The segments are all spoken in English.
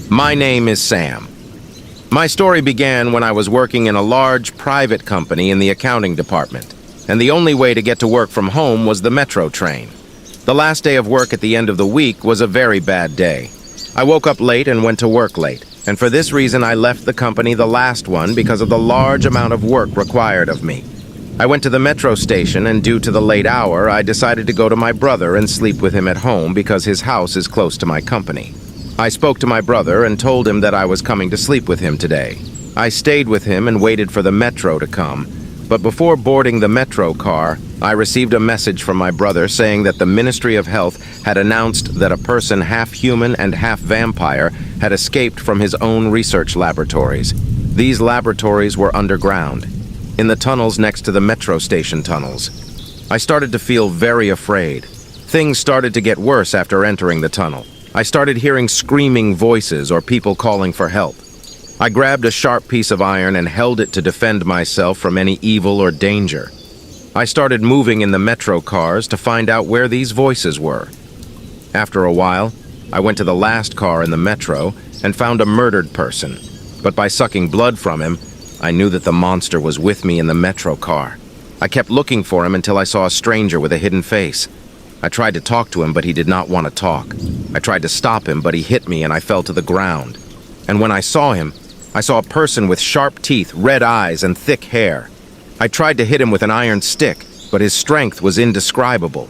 My name is Sam. My story began when I was working in a large private company in the accounting department, and the only way to get to work from home was the metro train. The last day of work at the end of the week was a very bad day. I woke up late and went to work late, and for this reason I left the company the last one because of the large amount of work required of me. I went to the metro station, and due to the late hour, I decided to go to my brother and sleep with him at home because his house is close to my company. I spoke to my brother and told him that I was coming to sleep with him today. I stayed with him and waited for the metro to come, but before boarding the metro car, I received a message from my brother saying that the Ministry of Health had announced that a person half human and half vampire had escaped from his own research laboratories. These laboratories were underground, in the tunnels next to the metro station tunnels. I started to feel very afraid. Things started to get worse after entering the tunnel. I started hearing screaming voices or people calling for help. I grabbed a sharp piece of iron and held it to defend myself from any evil or danger. I started moving in the metro cars to find out where these voices were. After a while, I went to the last car in the metro and found a murdered person. But by sucking blood from him, I knew that the monster was with me in the metro car. I kept looking for him until I saw a stranger with a hidden face. I tried to talk to him, but he did not want to talk. I tried to stop him, but he hit me and I fell to the ground. And when I saw him, I saw a person with sharp teeth, red eyes, and thick hair. I tried to hit him with an iron stick, but his strength was indescribable.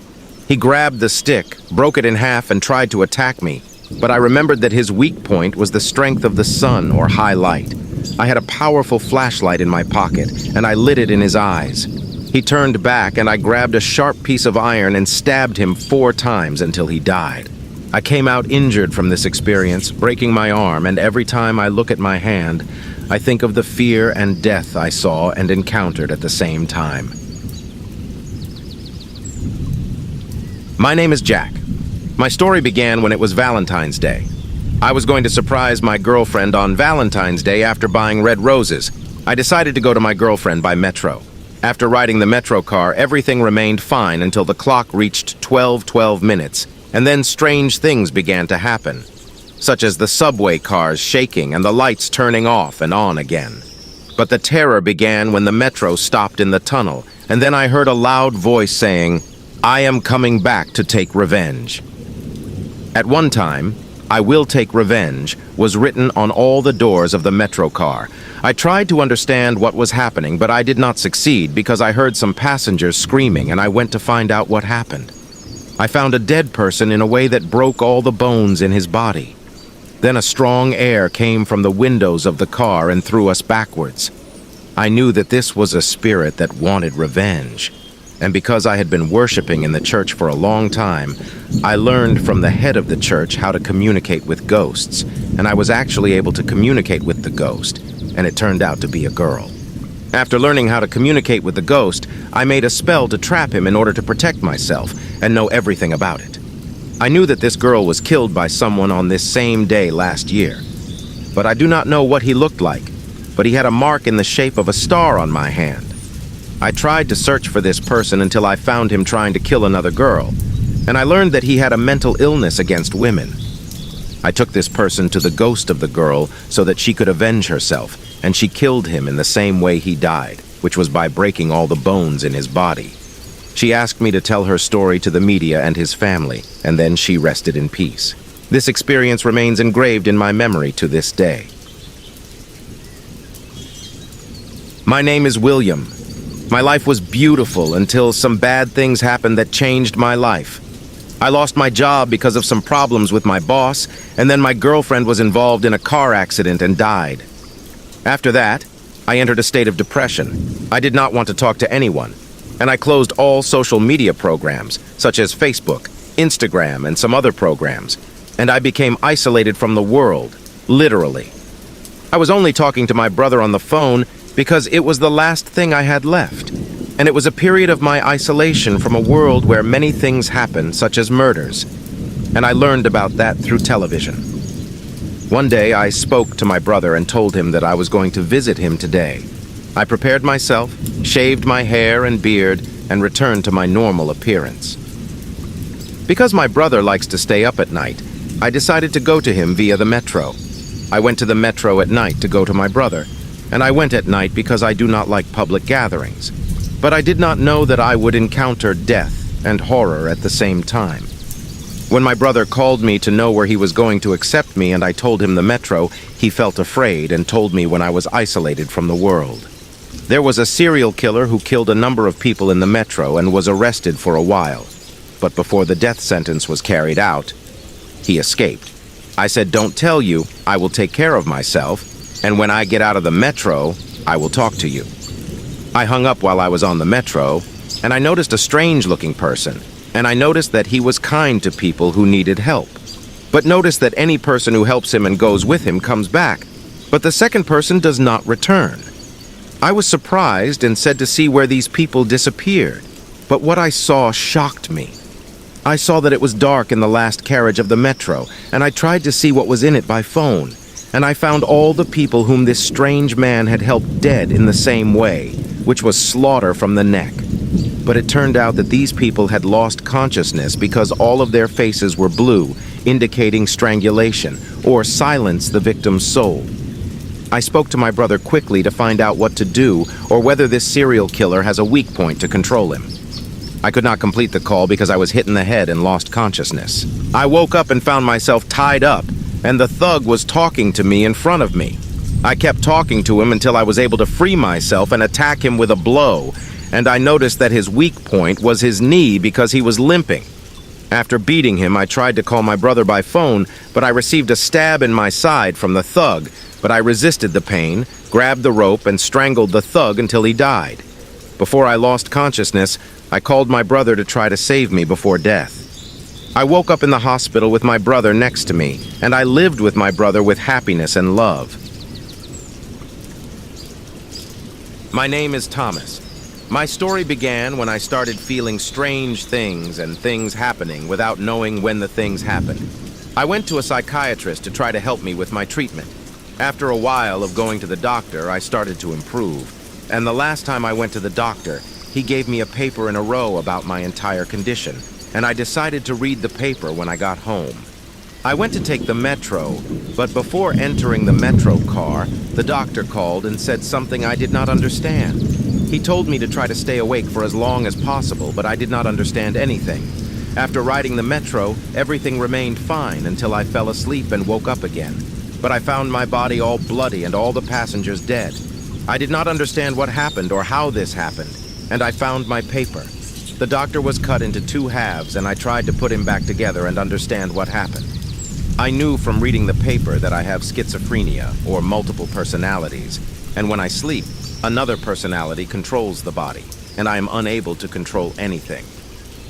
He grabbed the stick, broke it in half, and tried to attack me. But I remembered that his weak point was the strength of the sun or high light. I had a powerful flashlight in my pocket, and I lit it in his eyes. He turned back, and I grabbed a sharp piece of iron and stabbed him 4 times until he died. I came out injured from this experience, breaking my arm, and every time I look at my hand, I think of the fear and death I saw and encountered at the same time. My name is Jack. My story began when it was Valentine's Day. I was going to surprise my girlfriend on Valentine's Day after buying red roses. I decided to go to my girlfriend by metro. After riding the metro car, everything remained fine until the clock reached 12:12 minutes, and then strange things began to happen, such as the subway cars shaking and the lights turning off and on again. But the terror began when the metro stopped in the tunnel, and then I heard a loud voice saying, "I am coming back to take revenge." At one time, "I will take revenge" was written on all the doors of the metro car. I tried to understand what was happening, but I did not succeed because I heard some passengers screaming, and I went to find out what happened. I found a dead person in a way that broke all the bones in his body. Then a strong air came from the windows of the car and threw us backwards. I knew that this was a spirit that wanted revenge. And because I had been worshiping in the church for a long time, I learned from the head of the church how to communicate with ghosts, and I was actually able to communicate with the ghost, and it turned out to be a girl. After learning how to communicate with the ghost, I made a spell to trap him in order to protect myself and know everything about it. I knew that this girl was killed by someone on this same day last year, but I do not know what he looked like, but he had a mark in the shape of a star on my hand. I tried to search for this person until I found him trying to kill another girl, and I learned that he had a mental illness against women. I took this person to the ghost of the girl so that she could avenge herself, and she killed him in the same way he died, which was by breaking all the bones in his body. She asked me to tell her story to the media and his family, and then she rested in peace. This experience remains engraved in my memory to this day. My name is William. My life was beautiful until some bad things happened that changed my life. I lost my job because of some problems with my boss, and then my girlfriend was involved in a car accident and died. After that, I entered a state of depression. I did not want to talk to anyone, and I closed all social media programs, such as Facebook, Instagram, and some other programs, and I became isolated from the world, literally. I was only talking to my brother on the phone because it was the last thing I had left, and it was a period of my isolation from a world where many things happen, such as murders, and I learned about that through television. One day I spoke to my brother and told him that I was going to visit him today. I prepared myself, shaved my hair and beard, and returned to my normal appearance. Because my brother likes to stay up at night, I decided to go to him via the metro. I went to the metro at night to go to my brother, and I went at night because I do not like public gatherings. But I did not know that I would encounter death and horror at the same time. When my brother called me to know where he was going to accept me and I told him the metro, he felt afraid and told me when I was isolated from the world. There was a serial killer who killed a number of people in the metro and was arrested for a while. But before the death sentence was carried out, he escaped. I said, "Don't tell you, I will take care of myself, and when I get out of the metro, I will talk to you." I hung up while I was on the metro, and I noticed a strange-looking person, and I noticed that he was kind to people who needed help. But notice that any person who helps him and goes with him comes back, but the second person does not return. I was surprised and said to see where these people disappeared, but what I saw shocked me. I saw that it was dark in the last carriage of the metro, and I tried to see what was in it by phone, and I found all the people whom this strange man had helped dead in the same way, which was slaughter from the neck. But it turned out that these people had lost consciousness because all of their faces were blue, indicating strangulation, or silence the victim's soul. I spoke to my brother quickly to find out what to do or whether this serial killer has a weak point to control him. I could not complete the call because I was hit in the head and lost consciousness. I woke up and found myself tied up, and the thug was talking to me in front of me. I kept talking to him until I was able to free myself and attack him with a blow, and I noticed that his weak point was his knee because he was limping. After beating him, I tried to call my brother by phone, but I received a stab in my side from the thug, but I resisted the pain, grabbed the rope, and strangled the thug until he died. Before I lost consciousness, I called my brother to try to save me before death. I woke up in the hospital with my brother next to me, and I lived with my brother with happiness and love. My name is Thomas. My story began when I started feeling strange things and things happening without knowing when the things happened. I went to a psychiatrist to try to help me with my treatment. After a while of going to the doctor, I started to improve. And the last time I went to the doctor, he gave me a paper in a row about my entire condition, and I decided to read the paper when I got home. I went to take the metro, but before entering the metro car, the doctor called and said something I did not understand. He told me to try to stay awake for as long as possible, but I did not understand anything. After riding the metro, everything remained fine until I fell asleep and woke up again. But I found my body all bloody and all the passengers dead. I did not understand what happened or how this happened, and I found my paper. The doctor was cut into two halves, and I tried to put him back together and understand what happened. I knew from reading the paper that I have schizophrenia, or multiple personalities, and when I sleep, another personality controls the body, and I am unable to control anything.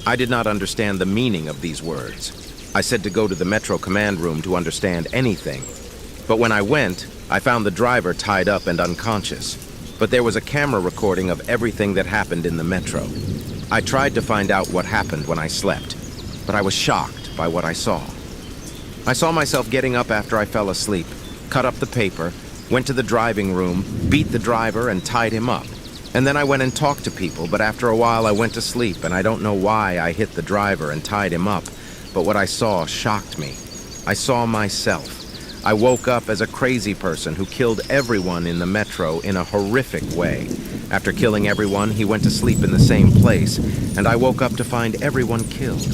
I did not understand the meaning of these words. I said to go to the Metro command room to understand anything. But when I went, I found the driver tied up and unconscious. But there was a camera recording of everything that happened in the Metro. I tried to find out what happened when I slept, but I was shocked by what I saw. I saw myself getting up after I fell asleep, cut up the paper, went to the driving room, beat the driver, and tied him up. And then I went and talked to people, but after a while I went to sleep, and I don't know why I hit the driver and tied him up, but what I saw shocked me. I saw myself. I woke up as a crazy person who killed everyone in the Metro in a horrific way. After killing everyone, he went to sleep in the same place, and I woke up to find everyone killed.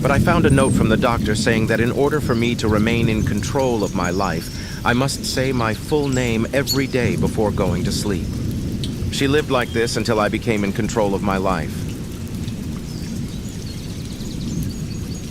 But I found a note from the doctor saying that in order for me to remain in control of my life, I must say my full name every day before going to sleep. She lived like this until I became in control of my life.